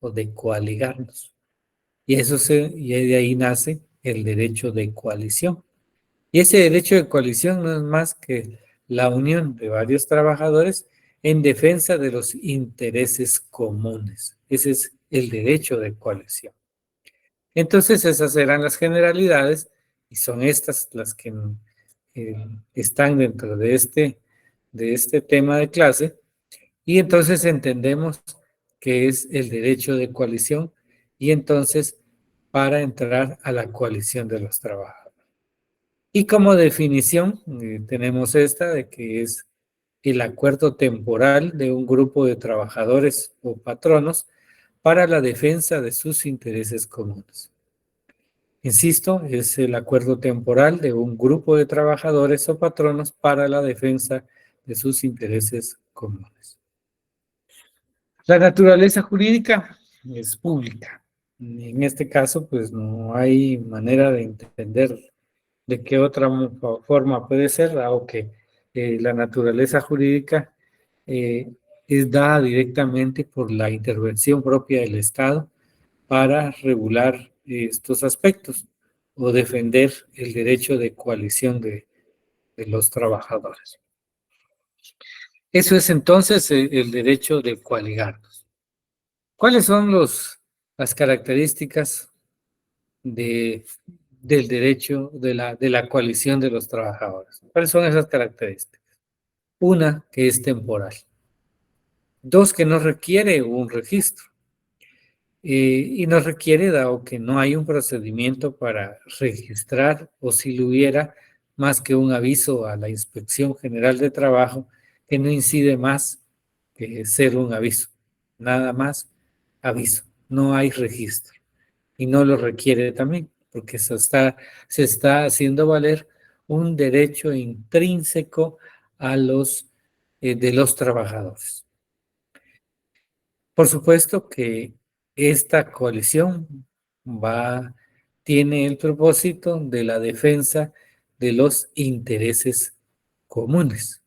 o de coaligarnos. Y de ahí nace el derecho de coalición. Y ese derecho de coalición no es más que la unión de varios trabajadores en defensa de los intereses comunes. Ese es el derecho de coalición. Entonces, esas eran las generalidades y son estas las que están dentro de este tema de clase. Y entonces entendemos que es el derecho de coalición y entonces para entrar a la coalición de los trabajadores. Y como definición tenemos esta de que es el acuerdo temporal de un grupo de trabajadores o patronos para la defensa de sus intereses comunes. Insisto, es el acuerdo temporal de un grupo de trabajadores o patronos para la defensa de sus intereses comunes. La naturaleza jurídica es pública. En este caso, pues no hay manera de entender de qué otra forma puede ser, dado que la naturaleza jurídica es dada directamente por la intervención propia del Estado para regular estos aspectos o defender el derecho de coalición de los trabajadores. Eso es entonces el derecho de coaligarnos. ¿Cuáles son las características del derecho de la coalición de los trabajadores? ¿Cuáles son esas características? Una, que es temporal. Dos, que no requiere un registro. Y no requiere, dado que no hay un procedimiento para registrar, o si lo hubiera, más que un aviso a la Inspección General de Trabajo, que no incide más que ser un aviso. Nada más aviso. No hay registro. Y no lo requiere también, porque se está haciendo valer un derecho intrínseco de los trabajadores. Por supuesto que esta coalición tiene el propósito de la defensa de los intereses comunes.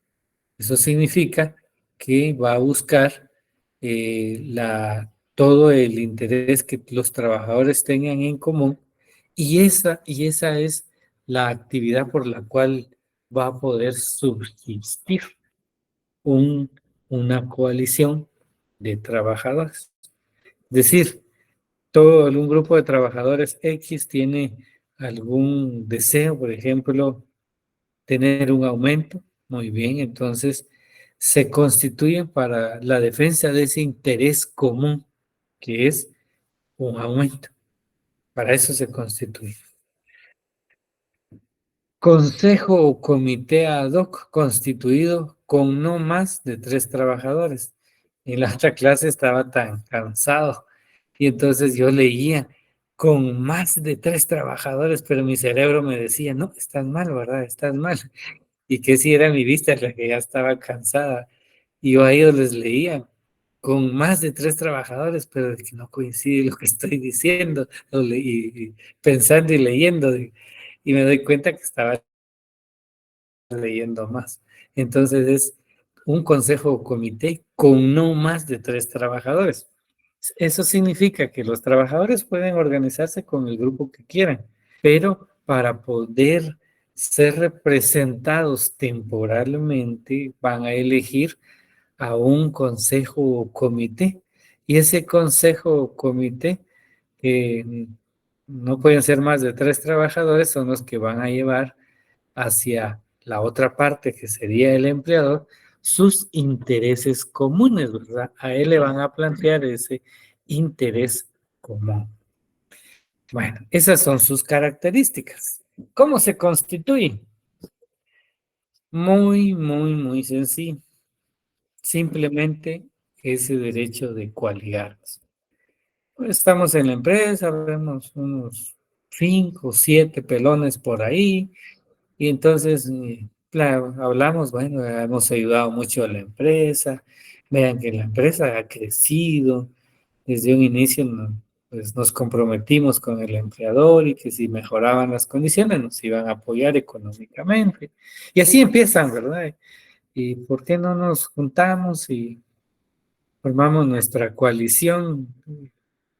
Eso significa que va a buscar todo el interés que los trabajadores tengan en común y esa es la actividad por la cual va a poder subsistir una coalición de trabajadores. Es decir, un grupo de trabajadores X tiene algún deseo, por ejemplo, tener un aumento. Muy bien, entonces se constituyen para la defensa de ese interés común, que es un aumento. Para eso se constituye. Consejo o comité ad hoc constituido con no más de 3 trabajadores. En la otra clase estaba tan cansado y entonces yo leía con más de 3 trabajadores, pero mi cerebro me decía, no, estás mal, ¿verdad? Estás mal. Y que si era mi vista la que ya estaba cansada. Y yo a ellos les leía con más de 3 trabajadores, pero es que no coincide lo que estoy diciendo, y pensando y leyendo, y me doy cuenta que estaba leyendo más. Entonces es un consejo o comité con no más de 3 trabajadores. Eso significa que los trabajadores pueden organizarse con el grupo que quieran, pero para poder ser representados temporalmente van a elegir a un consejo o comité. Y ese consejo o comité, que no pueden ser más de 3 trabajadores, son los que van a llevar hacia la otra parte, que sería el empleador, sus intereses comunes, ¿verdad? A él le van a plantear ese interés común. Bueno, esas son sus características. ¿Cómo se constituye? Muy, muy, muy sencillo. Simplemente ese derecho de coaligarnos. Pues estamos en la empresa, vemos unos 5 o 7 pelones por ahí, y entonces, claro, hablamos, bueno, hemos ayudado mucho a la empresa, vean que la empresa ha crecido, desde un inicio pues nos comprometimos con el empleador y que si mejoraban las condiciones nos iban a apoyar económicamente. Y así empiezan, ¿verdad? ¿Y por qué no nos juntamos y formamos nuestra coalición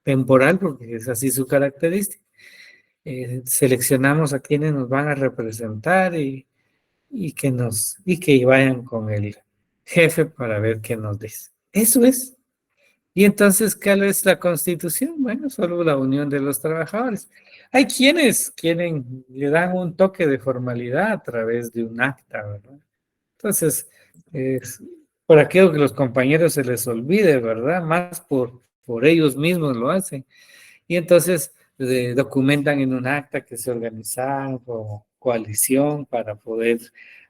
temporal, porque es así su característica. Seleccionamos a quienes nos van a representar y que vayan con el jefe para ver qué nos dice. Eso es. Y entonces, ¿cuál es la Constitución? Bueno, solo la unión de los trabajadores. Hay quienes quieren, le dan un toque de formalidad a través de un acta, ¿verdad? Entonces, por aquello que los compañeros se les olvide, ¿verdad? Más por ellos mismos lo hacen. Y entonces documentan en un acta que se organizaron como coalición para poder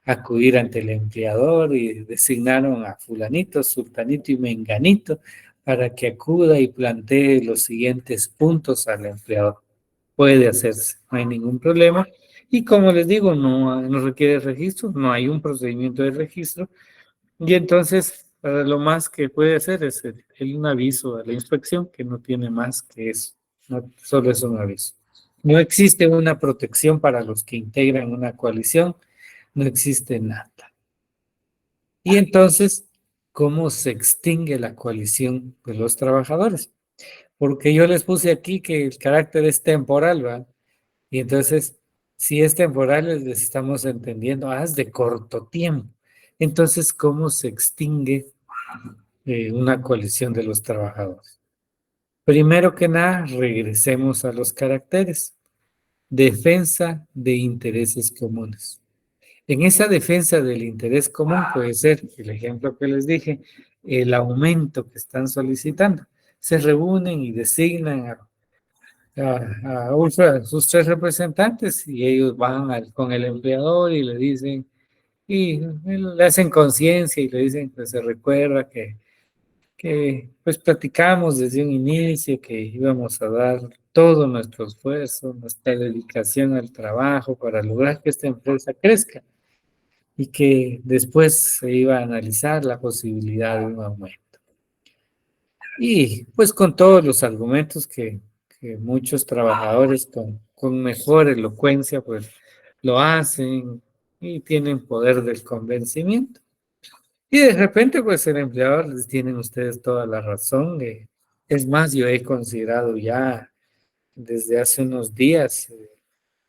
acudir ante el empleador y designaron a fulanito, sultanito y menganito para que acuda y plantee los siguientes puntos al empleador. Puede hacerse, no hay ningún problema. Y como les digo, no requiere registro, no hay un procedimiento de registro. Y entonces, lo más que puede hacer es un aviso a la inspección, que no tiene más que eso, no, solo es un aviso. No existe una protección para los que integran una coalición, no existe nada. Y entonces, ¿cómo se extingue la coalición de los trabajadores? Porque yo les puse aquí que el carácter es temporal, ¿va? Y entonces, si es temporal, les estamos entendiendo, es de corto tiempo. Entonces, ¿cómo se extingue una coalición de los trabajadores? Primero que nada, regresemos a los caracteres. Defensa de intereses comunes. En esa defensa del interés común puede ser, el ejemplo que les dije, el aumento que están solicitando. Se reúnen y designan a sus tres representantes y ellos van con el empleador y le dicen, y le hacen conciencia y le dicen que se recuerda que pues platicamos desde un inicio que íbamos a dar todo nuestro esfuerzo, nuestra dedicación al trabajo para lograr que esta empresa crezca y que después se iba a analizar la posibilidad de un aumento. Y pues con todos los argumentos que muchos trabajadores con mejor elocuencia pues lo hacen y tienen poder del convencimiento. Y de repente, pues el empleador, les tienen ustedes toda la razón. Es más, yo he considerado ya desde hace unos días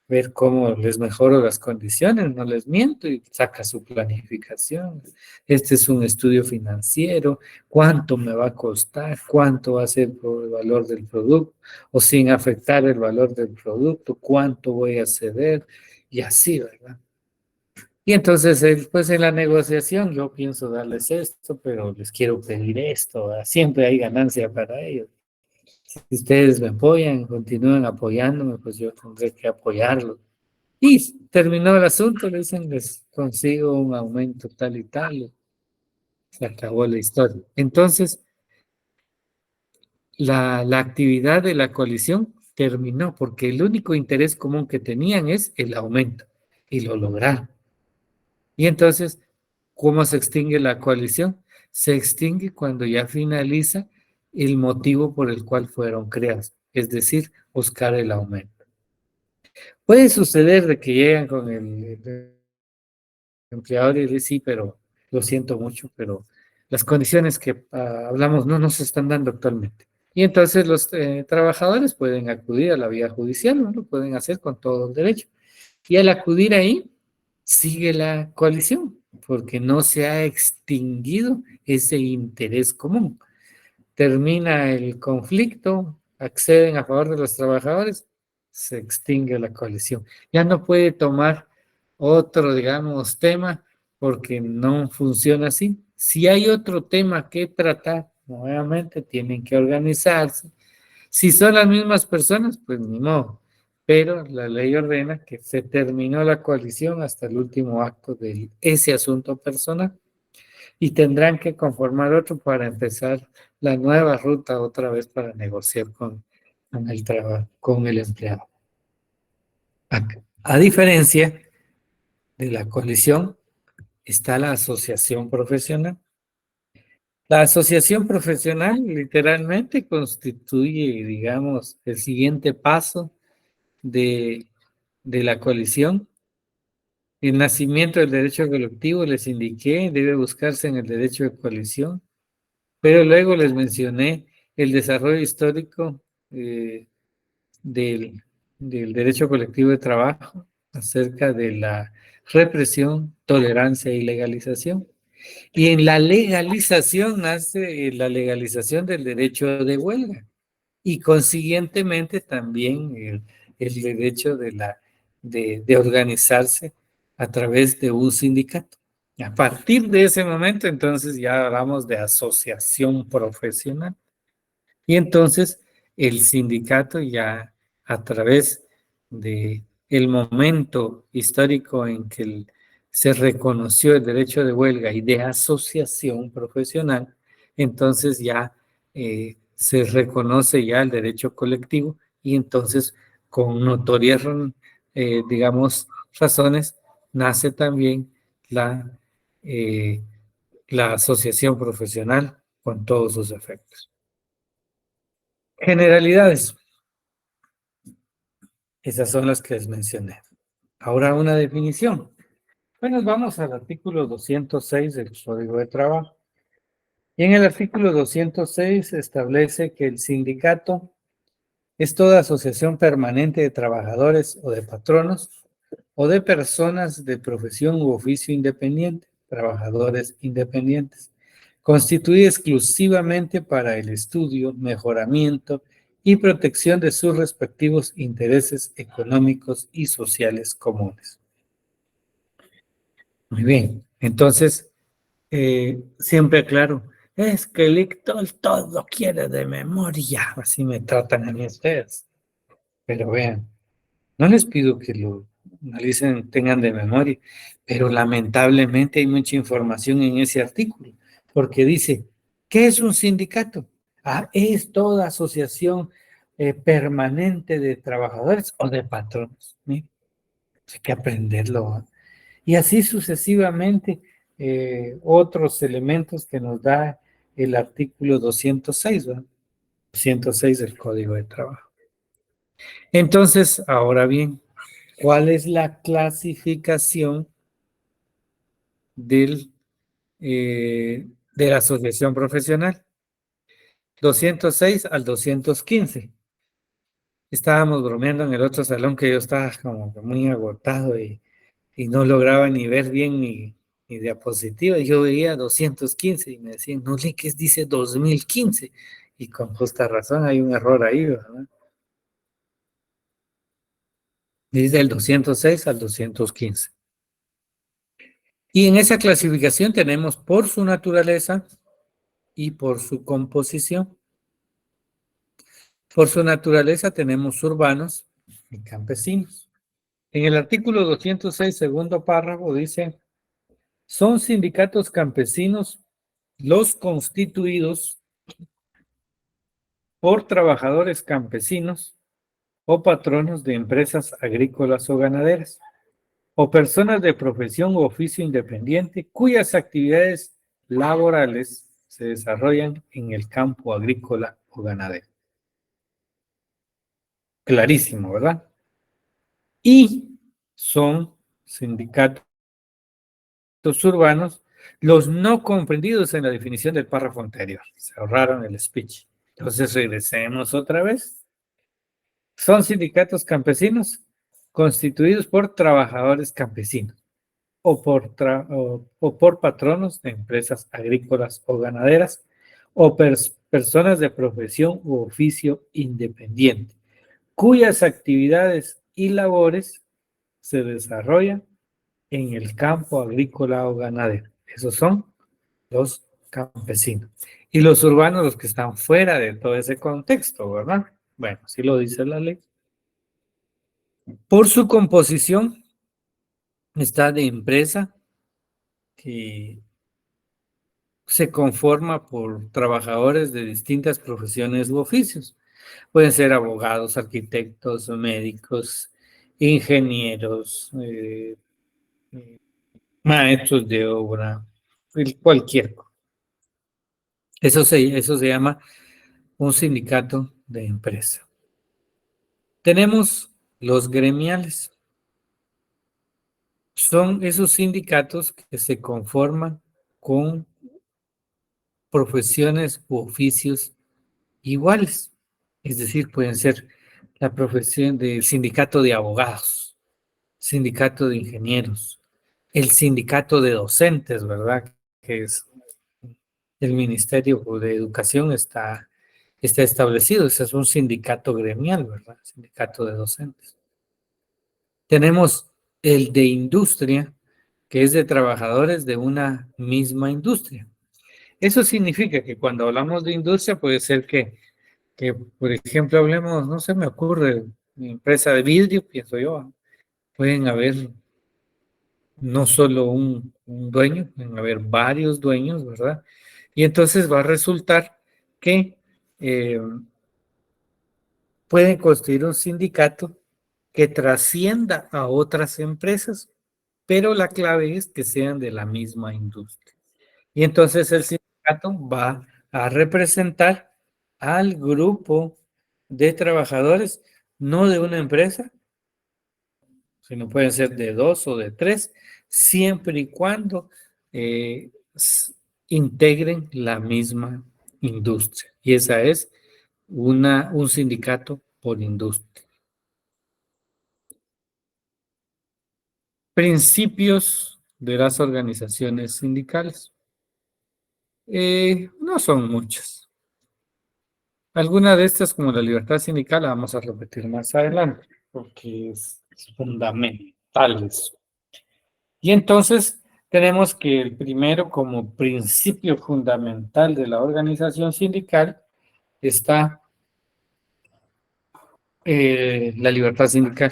ver cómo les mejoro las condiciones, no les miento, y saca su planificación. Este es un estudio financiero, cuánto me va a costar, cuánto va a ser por el valor del producto, o sin afectar el valor del producto, cuánto voy a ceder, y así, ¿verdad? Y entonces, pues en la negociación yo pienso darles esto, pero les quiero pedir esto, ¿verdad? Siempre hay ganancia para ellos. Si ustedes me apoyan, continúan apoyándome, pues yo tendré que apoyarlos. Y terminó el asunto, le dicen, les consigo un aumento tal y tal, se acabó la historia. Entonces, la actividad de la coalición terminó porque el único interés común que tenían es el aumento y lo lograron. Y entonces, ¿cómo se extingue la coalición? Se extingue cuando ya finaliza el motivo por el cual fueron creados, es decir, buscar el aumento. Puede suceder de que llegan con el empleador y dice, sí, pero lo siento mucho, pero las condiciones que hablamos no nos están dando actualmente. Y entonces los trabajadores pueden acudir a la vía judicial, ¿no? Lo pueden hacer con todo el derecho. Y al acudir ahí, sigue la coalición, porque no se ha extinguido ese interés común. Termina el conflicto, acceden a favor de los trabajadores, se extingue la coalición. Ya no puede tomar otro, digamos, tema porque no funciona así. Si hay otro tema que tratar, nuevamente tienen que organizarse. Si son las mismas personas, pues ni modo. Pero la ley ordena que se terminó la coalición hasta el último acto de ese asunto personal y tendrán que conformar otro para empezar la nueva ruta otra vez para negociar con el trabajo, con el empleado. A diferencia de la coalición, está la asociación profesional. La asociación profesional literalmente constituye, digamos, el siguiente paso de, de la coalición. El nacimiento del derecho colectivo, les indiqué, debe buscarse en el derecho de coalición, pero luego les mencioné el desarrollo histórico eh, del, del derecho colectivo de trabajo acerca de la represión, tolerancia y legalización. Y en la legalización nace la legalización del derecho de huelga y consiguientemente también el derecho de organizarse a través de un sindicato. A partir de ese momento, entonces ya hablamos de asociación profesional. Y entonces el sindicato ya a través de el momento histórico en que se reconoció el derecho de huelga y de asociación profesional, entonces ya se reconoce ya el derecho colectivo y entonces con notorias, digamos, razones, nace también la, eh, la asociación profesional con todos sus efectos. Generalidades, esas son las que les mencioné. Ahora una definición. Bueno, vamos al artículo 206 del Código de Trabajo. Y en el artículo 206 establece que el sindicato es toda asociación permanente de trabajadores o de patronos o de personas de profesión u oficio independiente, trabajadores independientes, constituida exclusivamente para el estudio, mejoramiento y protección de sus respectivos intereses económicos y sociales comunes. Muy bien, entonces, siempre aclaro, es que el lictor todo quiere de memoria, así me tratan a mí ustedes. Pero vean, no les pido que lo analicen, tengan de memoria, pero lamentablemente hay mucha información en ese artículo, porque dice, ¿qué es un sindicato? Ah, es toda asociación permanente de trabajadores o de patronos. ¿Sí? Hay que aprenderlo. ¿Eh? Y así sucesivamente otros elementos que nos da el artículo 206, ¿verdad? 206 del Código de Trabajo. Entonces, ahora bien, ¿cuál es la clasificación del, de la asociación profesional? 206 al 215. Estábamos bromeando en el otro salón que yo estaba como que muy agotado y no lograba ni ver bien mi diapositiva. Y yo veía 215 y me decían, no, que dice 2015. Y con justa razón hay un error ahí, ¿verdad? Dice del 206 al 215. Y en esa clasificación tenemos por su naturaleza y por su composición. Por su naturaleza tenemos urbanos y campesinos. En el artículo 206, segundo párrafo, dice, son sindicatos campesinos los constituidos por trabajadores campesinos o patronos de empresas agrícolas o ganaderas, o personas de profesión o oficio independiente cuyas actividades laborales se desarrollan en el campo agrícola o ganadero. Clarísimo, ¿verdad? Y son sindicatos urbanos los no comprendidos en la definición del párrafo anterior. Se ahorraron el speech. Entonces regresemos otra vez. Son sindicatos campesinos constituidos por trabajadores campesinos o por patronos de empresas agrícolas o ganaderas o personas de profesión u oficio independiente, cuyas actividades y labores se desarrollan en el campo agrícola o ganadero. Esos son los campesinos. Y los urbanos, los que están fuera de todo ese contexto, ¿verdad? Bueno, así lo dice la ley. Por su composición, está de empresa que se conforma por trabajadores de distintas profesiones u oficios. Pueden ser abogados, arquitectos, médicos, ingenieros, maestros de obra, cualquier cosa. Eso se llama un sindicato de empresa. Tenemos los gremiales. Son esos sindicatos que se conforman con profesiones u oficios iguales. Es decir, pueden ser la profesión del sindicato de abogados, sindicato de ingenieros, el sindicato de docentes, ¿verdad? Que es el Ministerio de Educación está establecido, ese es un sindicato gremial, ¿verdad? Sindicato de docentes. Tenemos el de industria, que es de trabajadores de una misma industria. Eso significa que cuando hablamos de industria puede ser que por ejemplo, hablemos, no se me ocurre, empresa de vidrio, pienso yo, pueden haber no solo un dueño, pueden haber varios dueños, ¿verdad? Y entonces va a resultar que eh, pueden construir un sindicato que trascienda a otras empresas, pero la clave es que sean de la misma industria. Y entonces el sindicato va a representar al grupo de trabajadores, no de una empresa, sino pueden ser de dos o de tres, siempre y cuando eh, integren la misma industria. Y esa es un sindicato por industria. Principios de las organizaciones sindicales. No son muchas. Alguna de estas, como la libertad sindical, la vamos a repetir más adelante, porque es fundamental eso. Y entonces tenemos que el primero, como principio fundamental de la organización sindical, está la libertad sindical.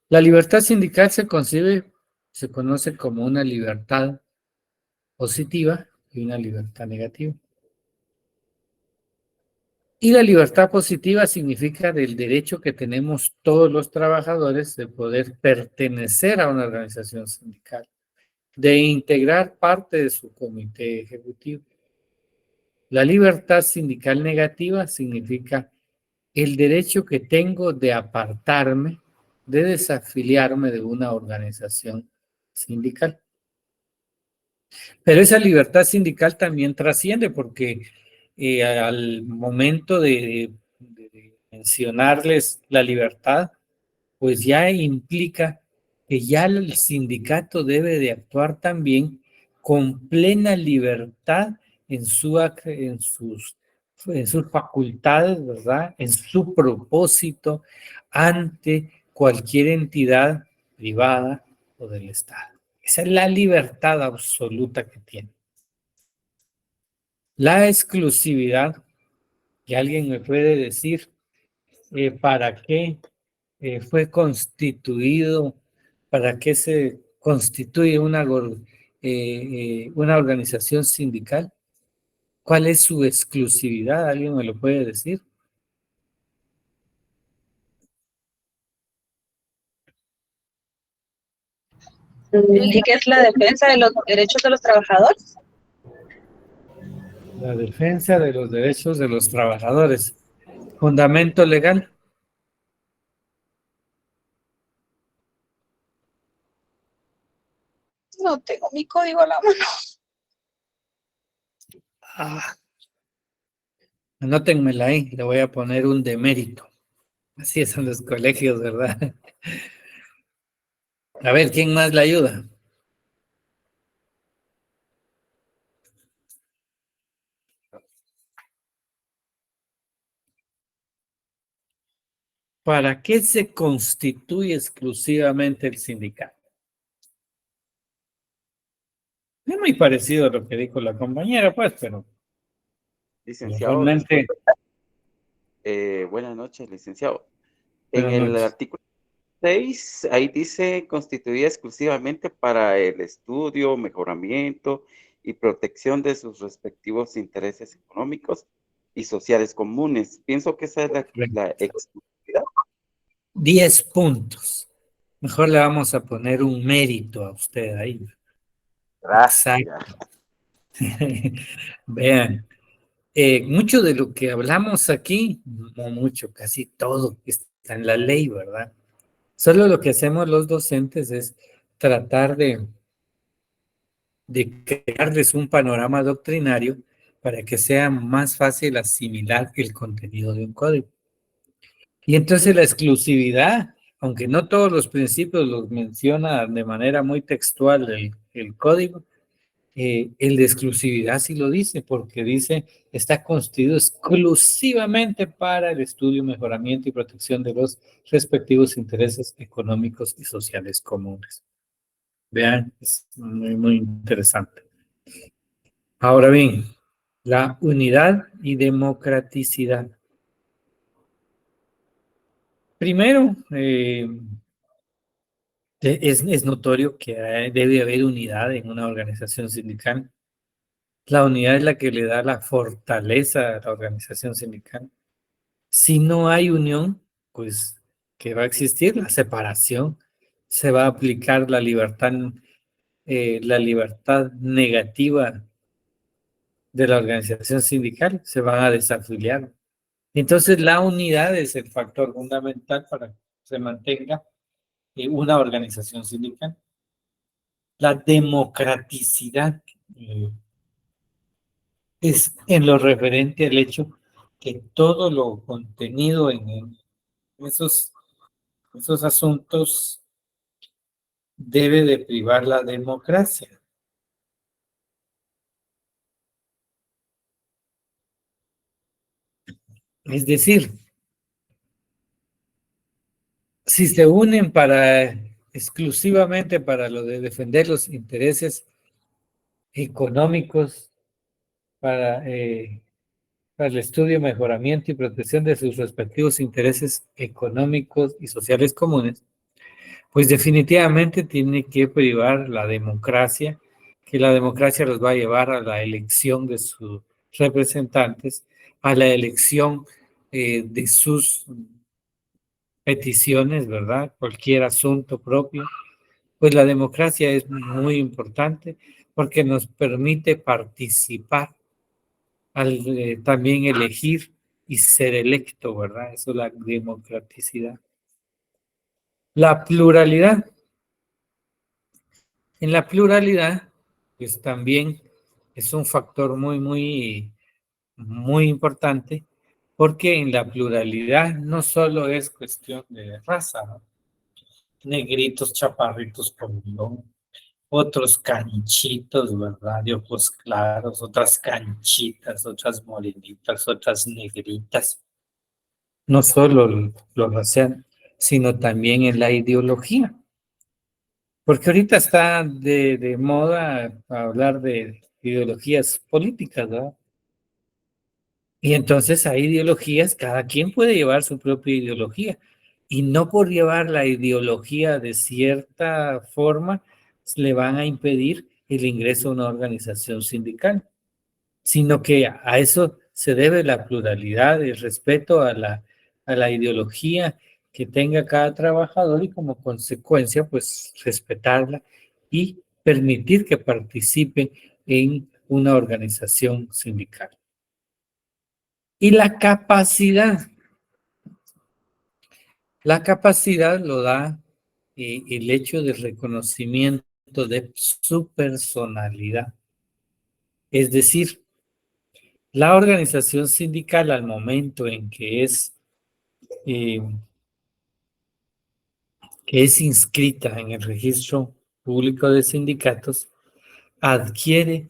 La libertad sindical se conoce como una libertad positiva y una libertad negativa. Y la libertad positiva significa del derecho que tenemos todos los trabajadores de poder pertenecer a una organización sindical, de integrar parte de su comité ejecutivo. La libertad sindical negativa significa el derecho que tengo de apartarme, de desafiliarme de una organización sindical. Pero esa libertad sindical también trasciende porque al momento de mencionarles la libertad, pues ya implica que ya el sindicato debe de actuar también con plena libertad en, en sus facultades, ¿verdad? En su propósito ante cualquier entidad privada o del Estado. Esa es la libertad absoluta que tiene. La exclusividad, que alguien me puede decir, ¿para qué fue constituido, para qué se constituye una organización sindical? ¿Cuál es su exclusividad? ¿Alguien me lo puede decir? ¿Y qué es la defensa de los derechos de los trabajadores? La defensa de los derechos de los trabajadores. Fundamento legal. No tengo mi código a la mano. Anótenmela ahí, le voy a poner un demérito. Así es en los colegios, ¿verdad? A ver, ¿quién más le ayuda? ¿Para qué se constituye exclusivamente el sindicato? Es muy parecido a lo que dijo la compañera, pues, pero Licenciado, realmente, disculpe. Buenas noches, licenciado. En buenas el noches. artículo 6, ahí dice constituida exclusivamente para el estudio, mejoramiento y protección de sus respectivos intereses económicos y sociales comunes. Pienso que esa es la exclusividad. 10 puntos. Mejor le vamos a poner un mérito a usted ahí. Gracias. Exacto. Vean, mucho de lo que hablamos aquí, no mucho, casi todo está en la ley, ¿verdad? Solo lo que hacemos los docentes es tratar de crearles un panorama doctrinario para que sea más fácil asimilar el contenido de un código. Y entonces la exclusividad, aunque no todos los principios los menciona de manera muy textual el código, el de exclusividad sí lo dice, porque dice, está constituido exclusivamente para el estudio, mejoramiento y protección de los respectivos intereses económicos y sociales comunes. Vean, es muy, muy interesante. Ahora bien, la unidad y democraticidad. Primero, es notorio que debe haber unidad en una organización sindical. La unidad es la que le da la fortaleza a la organización sindical. Si no hay unión, pues, ¿qué va a existir? La separación. Se va a aplicar la libertad negativa de la organización sindical, se van a desafiliar. Entonces, la unidad es el factor fundamental para que se mantenga una organización sindical. La democraticidad es en lo referente al hecho que todo lo contenido en esos, esos asuntos debe de privar la democracia. Es decir, si se unen exclusivamente para lo de defender los intereses económicos, para el estudio, mejoramiento y protección de sus respectivos intereses económicos y sociales comunes, pues definitivamente tiene que privar la democracia, que la democracia los va a llevar a la elección de sus representantes, a la elección de sus peticiones, ¿verdad? Cualquier asunto propio. Pues la democracia es muy importante porque nos permite participar al también elegir y ser electo, ¿verdad? Eso es la democraticidad. La pluralidad. En la pluralidad, pues también es un factor muy, muy, muy importante, porque en la pluralidad no solo es cuestión de raza, ¿no? Negritos, chaparritos, colón, otros canchitos, ¿verdad? De ojos claros, otras canchitas, otras morenitas, otras negritas. No solo lo racial, sino también en la ideología. Porque ahorita está de moda hablar de ideologías políticas, ¿verdad? Y entonces hay ideologías, cada quien puede llevar su propia ideología. Y no por llevar la ideología de cierta forma, le van a impedir el ingreso a una organización sindical, sino que a eso se debe la pluralidad, el respeto a la ideología que tenga cada trabajador y como consecuencia, pues respetarla y permitir que participe en una organización sindical. Y la capacidad lo da el hecho del reconocimiento de su personalidad. Es decir, la organización sindical al momento en eh, que es inscrita en el registro público de sindicatos, adquiere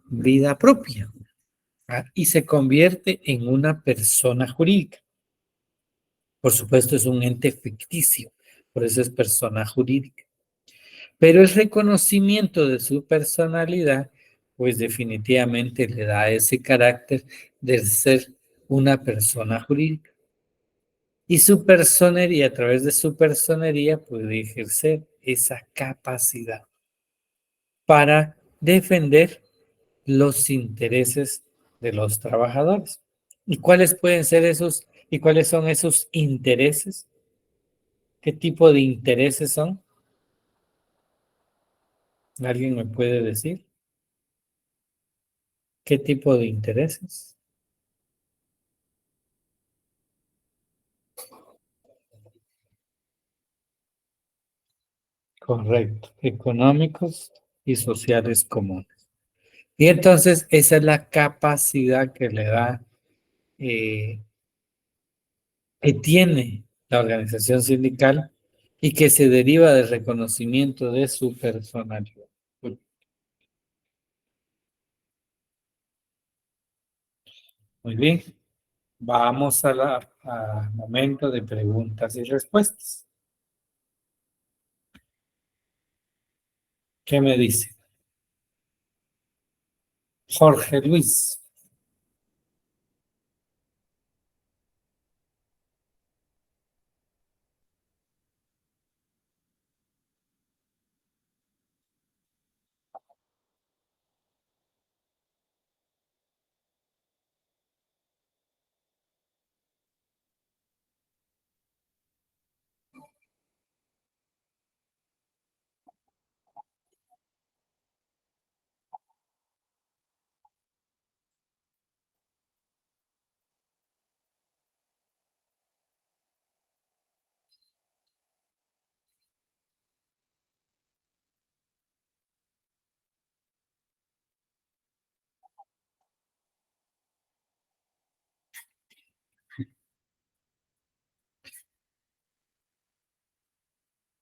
vida propia y se convierte en una persona jurídica. Por supuesto, es un ente ficticio, por eso es persona jurídica. Pero el reconocimiento de su personalidad, pues definitivamente le da ese carácter de ser una persona jurídica. Y su personería, a través de su personería, puede ejercer esa capacidad para defender los intereses de los trabajadores. ¿Y cuáles pueden ser esos? ¿Y cuáles son esos intereses? ¿Qué tipo de intereses son? ¿Alguien me puede decir? ¿Qué tipo de intereses? Correcto, económicos y sociales comunes. Y entonces esa es la capacidad que le da, que tiene la organización sindical y que se deriva del reconocimiento de su personalidad. Muy bien, vamos al momento de preguntas y respuestas. ¿Qué me dice? Jorge Luis.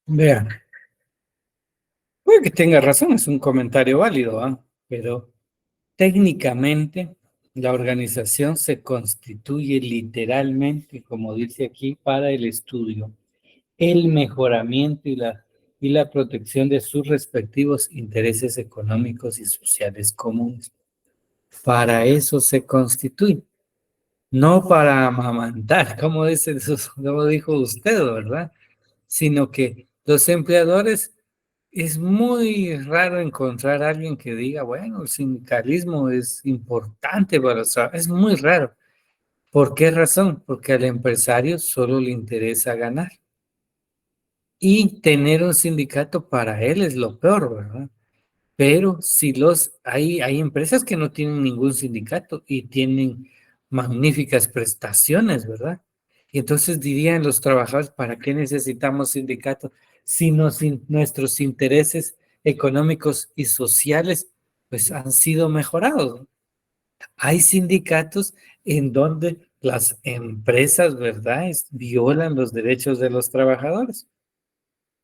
Vean, puede que tenga razón, es un comentario válido, ¿ah? Pero técnicamente la organización se constituye literalmente, como dice aquí, para el estudio, el mejoramiento y la protección de sus respectivos intereses económicos y sociales comunes. Para eso se constituye, no para amamantar, como dice, como dijo usted, ¿verdad? Sino que los empleadores, es muy raro encontrar a alguien que diga, bueno, el sindicalismo es importante para los trabajadores. Es muy raro. ¿Por qué razón? Porque al empresario solo le interesa ganar. Y tener un sindicato para él es lo peor, ¿verdad? Pero si hay empresas que no tienen ningún sindicato y tienen magníficas prestaciones, ¿verdad? Y entonces dirían los trabajadores, ¿para qué necesitamos sindicatos si nuestros intereses económicos y sociales pues han sido mejorados? Hay sindicatos en donde las empresas, ¿verdad?, violan los derechos de los trabajadores.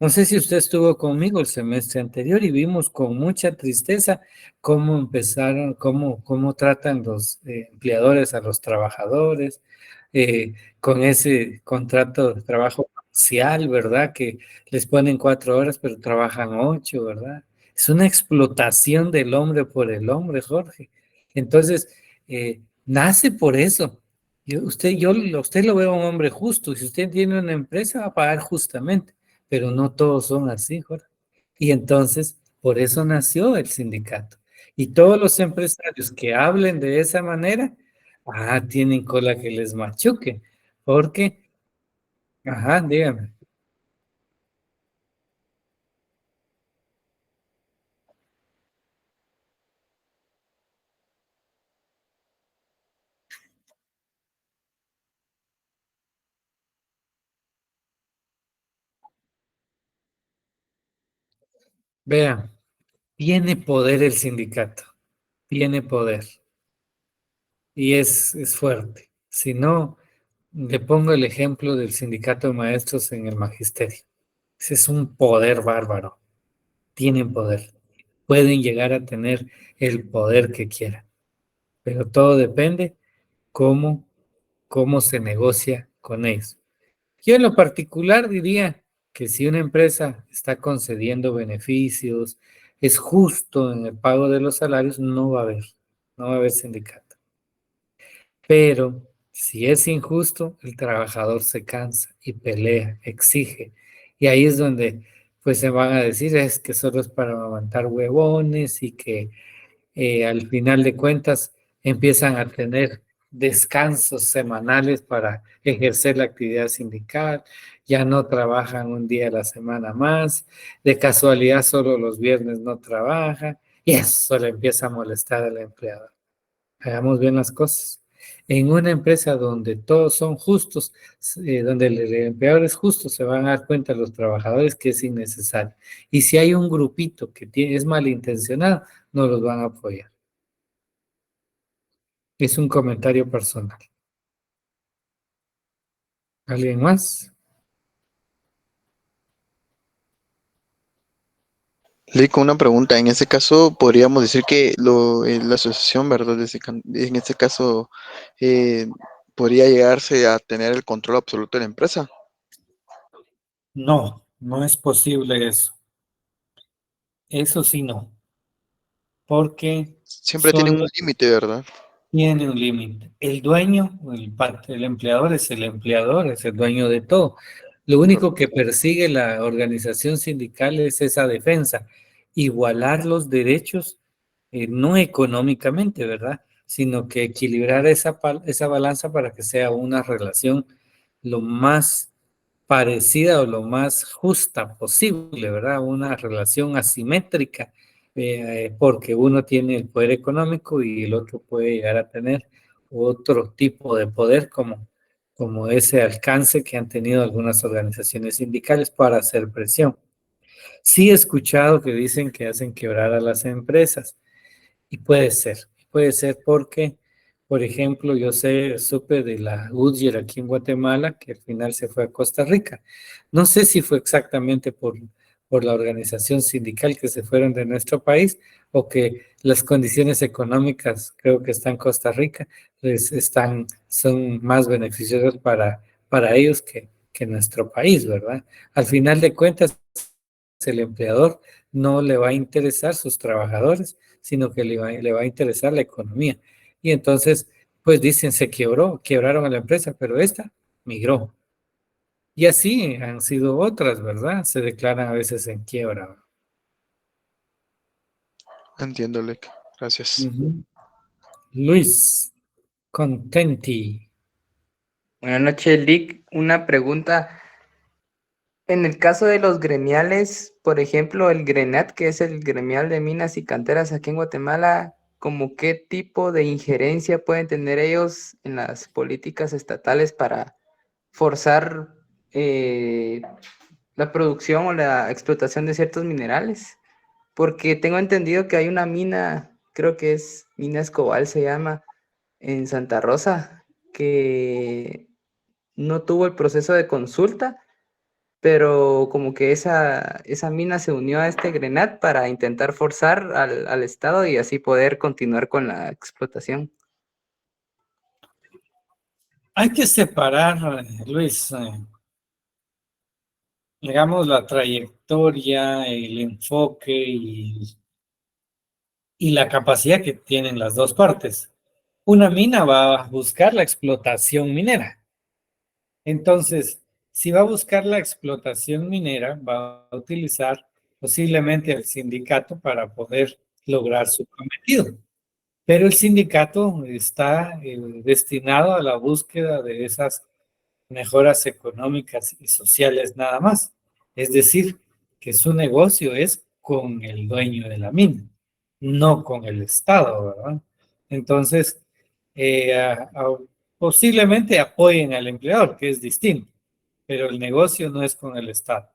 No sé si usted estuvo conmigo el semestre anterior y vimos con mucha tristeza cómo empezaron, cómo tratan los empleadores a los trabajadores, con ese contrato de trabajo parcial, ¿verdad? Que les ponen 4 horas, pero trabajan 8, ¿verdad? Es una explotación del hombre por el hombre, Jorge. Entonces, nace por eso. Usted lo veo un hombre justo. Si usted tiene una empresa, va a pagar justamente, pero no todos son así, Jorge. Y entonces, por eso nació el sindicato. Y todos los empresarios que hablen de esa manera, tienen cola que les machuque, porque, dígame, vean, tiene poder el sindicato, tiene poder, y es fuerte. Si no, le pongo el ejemplo del sindicato de maestros en el magisterio. Ese es un poder bárbaro, tienen poder, pueden llegar a tener el poder que quieran, pero todo depende cómo, cómo se negocia con ellos. Yo en lo particular diría que si una empresa está concediendo beneficios, es justo en el pago de los salarios, no va a haber sindicato. Pero si es injusto, el trabajador se cansa y pelea, exige. Y ahí es donde pues se van a decir es que solo es para levantar huevones y que al final de cuentas empiezan a tener descansos semanales para ejercer la actividad sindical, ya no trabajan un día a la semana más, de casualidad solo los viernes no trabajan, y eso le empieza a molestar al empleador. Hagamos bien las cosas. En una empresa donde todos son justos, donde el empleador es justo, se van a dar cuenta los trabajadores que es innecesario. Y si hay un grupito que es malintencionado, no los van a apoyar. Es un comentario personal. ¿Alguien más? Lick, una pregunta. En ese caso, podríamos decir que la asociación, ¿verdad? En este caso, eh, podría llegarse a tener el control absoluto de la empresa. No, no es posible eso. Eso sí no, porque Siempre tienen un solo límite, ¿verdad? tiene un límite. El dueño, el empleador es el empleador, es el dueño de todo. Lo único que persigue la organización sindical es esa defensa, igualar los derechos, no económicamente, ¿verdad? Sino que equilibrar esa balanza para que sea una relación lo más parecida o lo más justa posible, ¿verdad? Una relación asimétrica, porque uno tiene el poder económico y el otro puede llegar a tener otro tipo de poder como ese alcance que han tenido algunas organizaciones sindicales para hacer presión. Sí he escuchado que dicen que hacen quebrar a las empresas. Y puede ser porque, por ejemplo, supe de la Goodyear aquí en Guatemala, que al final se fue a Costa Rica. No sé si fue exactamente por la organización sindical que se fueron de nuestro país o que las condiciones económicas, creo que está en Costa Rica, son más beneficiosas para ellos que nuestro país, ¿verdad? Al final de cuentas, el empleador no le va a interesar sus trabajadores, sino que le va a interesar la economía. Y entonces, pues dicen, quebraron a la empresa, pero esta migró. Y así han sido otras, ¿verdad? Se declaran a veces en quiebra. Entiendo, Lick. Gracias. Ujú. Luis, Contenti. Buenas noches, Lick. Una pregunta. En el caso de los gremiales, por ejemplo, el GRENAT, que es el gremial de minas y canteras aquí en Guatemala, ¿cómo qué tipo de injerencia pueden tener ellos en las políticas estatales para forzar eh, la producción o la explotación de ciertos minerales? Porque tengo entendido que hay una mina, creo que es Mina Escobal se llama, en Santa Rosa, que no tuvo el proceso de consulta, pero como que esa mina se unió a este Grenat para intentar forzar al Estado y así poder continuar con la explotación. Hay que separar, Luis, digamos, la trayectoria, el enfoque y la capacidad que tienen las dos partes. Una mina va a buscar la explotación minera. Entonces, si va a buscar la explotación minera, va a utilizar posiblemente el sindicato para poder lograr su cometido. Pero el sindicato está destinado a la búsqueda de esas mejoras económicas y sociales nada más. Es decir, que su negocio es con el dueño de la mina, no con el Estado, ¿verdad? Entonces, eh, a- a- posiblemente apoyen al empleador, que es distinto, pero el negocio no es con el Estado,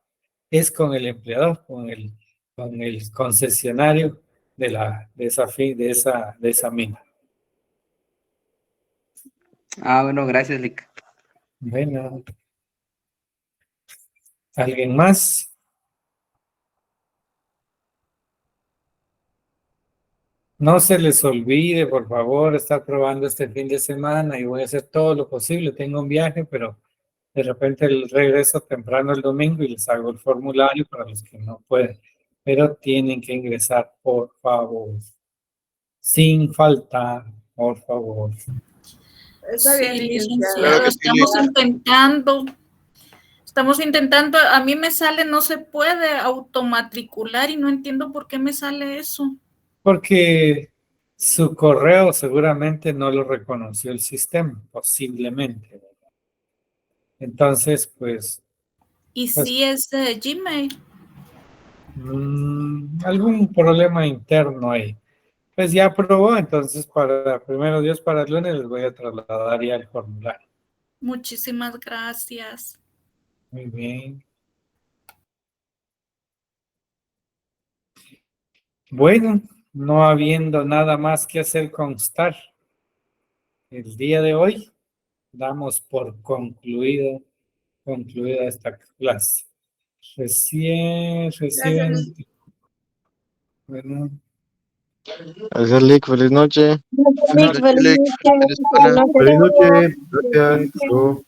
es con el empleador, con el concesionario de esa mina. Ah, bueno, gracias, Lick. Bueno, ¿alguien más? No se les olvide, por favor, estar probando este fin de semana y voy a hacer todo lo posible. Tengo un viaje, pero de repente regreso temprano el domingo y les hago el formulario para los que no pueden. Pero tienen que ingresar, por favor, sin faltar, por favor. Está bien, Sí, licenciado. Claro licenciado, que sí, Lick. estamos intentando, a mí me sale, no se puede automatricular y no entiendo por qué me sale eso. Porque su correo seguramente no lo reconoció el sistema, posiblemente. Entonces, Y pues sí es Gmail. algún problema interno ahí. Pues ya aprobó, entonces para primero Dios para el lunes les voy a trasladar ya el formulario. Muchísimas gracias. Muy bien. Bueno, no habiendo nada más que hacer constar, el día de hoy damos por concluida esta clase. Reciben, bueno, Gracias, Lick. Feliz noche. Feliz Feliz noche, Lick. noche, Feliz semana. buenas Feliz noches. noche. Gracias. Hasta luego.